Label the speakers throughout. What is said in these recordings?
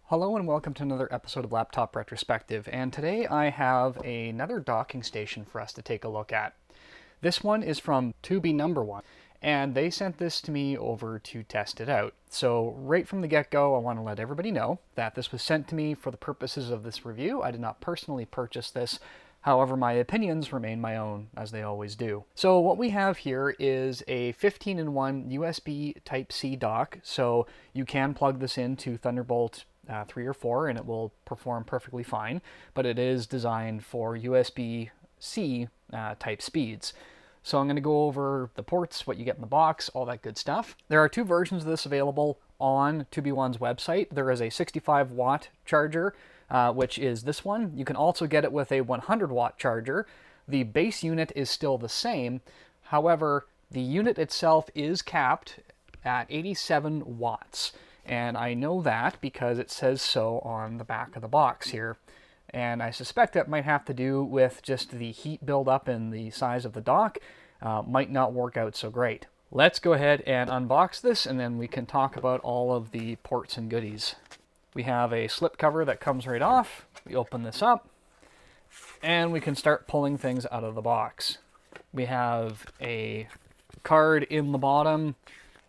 Speaker 1: Hello and welcome to another episode of Laptop Retrospective, and today I have another docking station for us to take a look at. This one is from TOBENONE, and they sent this to me over to test it out. So right from the get-go, I want to let everybody know that this was sent to me for the purposes of this review. I did not personally purchase this. However, my opinions remain my own, as they always do. So what we have here is a 15-in-1 USB Type-C dock, so you can plug this into Thunderbolt 3 or 4 and it will perform perfectly fine, but it is designed for USB-C type speeds. So I'm going to go over the ports, what you get in the box, all that good stuff. There are two versions of this available on TOBENONE's website. There is a 65-watt charger, which is this one. You can also get it with a 100-watt charger. The base unit is still the same. However, the unit itself is capped at 87 watts. And I know that because it says so on the back of the box here. And I suspect that might have to do with just the heat buildup and the size of the dock. Might not work out so great. Let's go ahead and unbox this, and then we can talk about all of the ports and goodies. We have a slip cover that comes right off. We open this up, and we can start pulling things out of the box. We have a card in the bottom,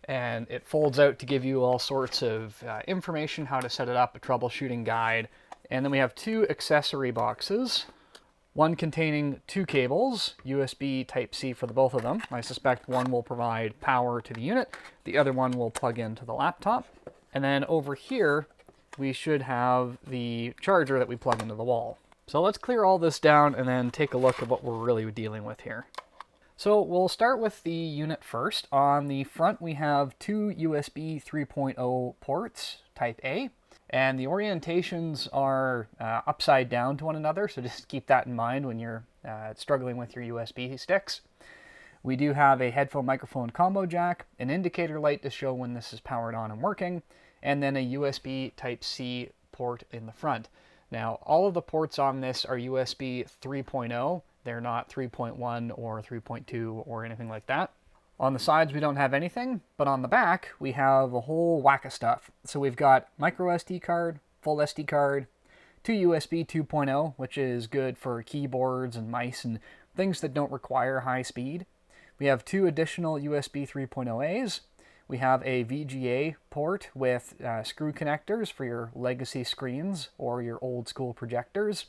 Speaker 1: and it folds out to give you all sorts of information, how to set it up, a troubleshooting guide. And then we have two accessory boxes, one containing two cables, USB Type-C for the both of them. I suspect one will provide power to the unit, the other one will plug into the laptop. And then over here, we should have the charger that we plug into the wall. So let's clear all this down and then take a look at what we're really dealing with here. So we'll start with the unit first. On the front, we have two USB 3.0 ports, Type A, and the orientations are upside down to one another, so just keep that in mind when you're struggling with your USB sticks. We do have a headphone microphone combo jack, an indicator light to show when this is powered on and working, and then a USB Type-C port in the front. Now, all of the ports on this are USB 3.0. They're not 3.1 or 3.2 or anything like that. On the sides, we don't have anything, but on the back, we have a whole whack of stuff. So we've got micro SD card, full SD card, two USB 2.0, which is good for keyboards and mice and things that don't require high speed. We have two additional USB 3.0As. We have a VGA port with screw connectors for your legacy screens or your old school projectors.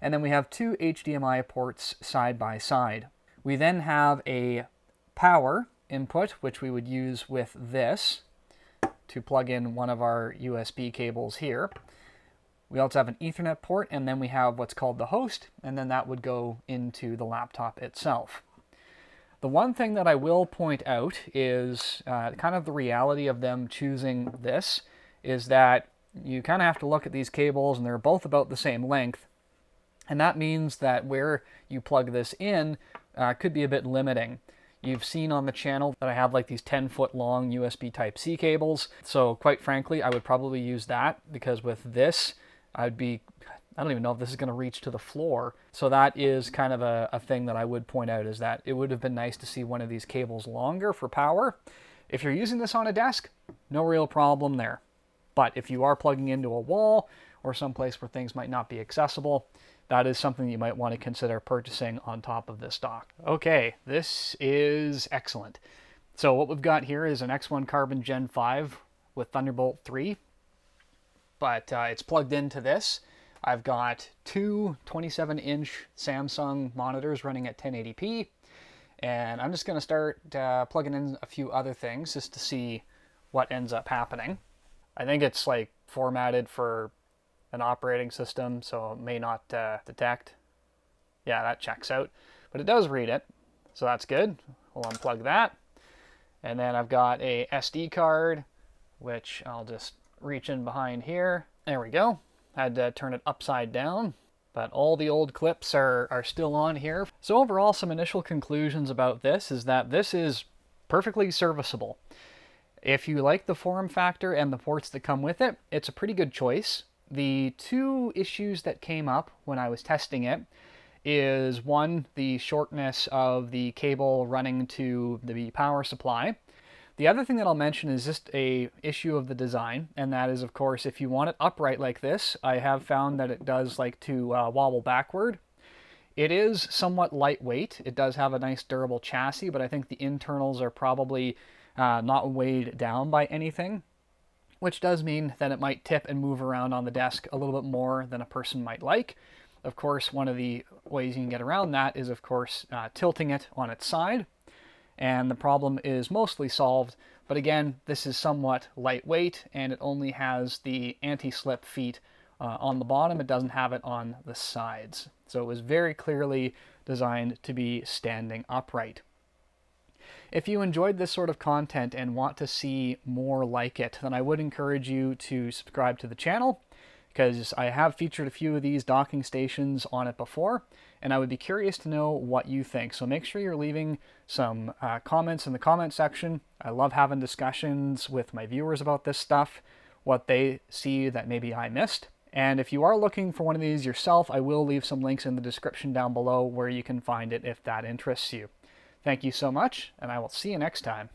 Speaker 1: And then we have two HDMI ports side by side. We then have a power input, which we would use with this to plug in one of our USB cables here. We also have an Ethernet port, and then we have what's called the host, and then that would go into the laptop itself. The one thing that I will point out is kind of the reality of them choosing this is that you kind of have to look at these cables, and they're both about the same length. And that means that where you plug this in could be a bit limiting. You've seen on the channel that I have like these 10-foot long USB Type-C cables. So quite frankly, I would probably use that because with this, I don't even know if this is going to reach to the floor. So that is kind of a thing that I would point out, is that it would have been nice to see one of these cables longer for power. If you're using this on a desk, no real problem there. But if you are plugging into a wall or someplace where things might not be accessible, that is something you might want to consider purchasing on top of this dock. Okay, this is excellent. So what we've got here is an X1 Carbon Gen 5 with Thunderbolt 3, but it's plugged into this. I've got two 27-inch Samsung monitors running at 1080p, and I'm just going to start plugging in a few other things just to see what ends up happening. I think it's like formatted for an operating system, so it may not detect. Yeah, that checks out, but it does read it, so that's good. We'll unplug that, and then I've got a SD card, which I'll just reach in behind here. There we go. Had to turn it upside down, but all the old clips are still on here. So overall, some initial conclusions about this is that this is perfectly serviceable. If you like the form factor and the ports that come with it, it's a pretty good choice. The two issues that came up when I was testing it is, one, the shortness of the cable running to the power supply. The other thing that I'll mention is just a issue of the design, and that is, of course, if you want it upright like this, I have found that it does like to wobble backward. It is somewhat lightweight. It does have a nice durable chassis, but I think the internals are probably not weighed down by anything, which does mean that it might tip and move around on the desk a little bit more than a person might like. Of course, one of the ways you can get around that is, of course, tilting it on its side, and the problem is mostly solved. But again, this is somewhat lightweight, and it only has the anti-slip feet on the bottom. It doesn't have it on the sides. So it was very clearly designed to be standing upright. If you enjoyed this sort of content and want to see more like it, then I would encourage you to subscribe to the channel, because I have featured a few of these docking stations on it before, and I would be curious to know what you think. So make sure you're leaving some comments in the comment section. I love having discussions with my viewers about this stuff, what they see that maybe I missed. And if you are looking for one of these yourself, I will leave some links in the description down below where you can find it if that interests you. Thank you so much, and I will see you next time.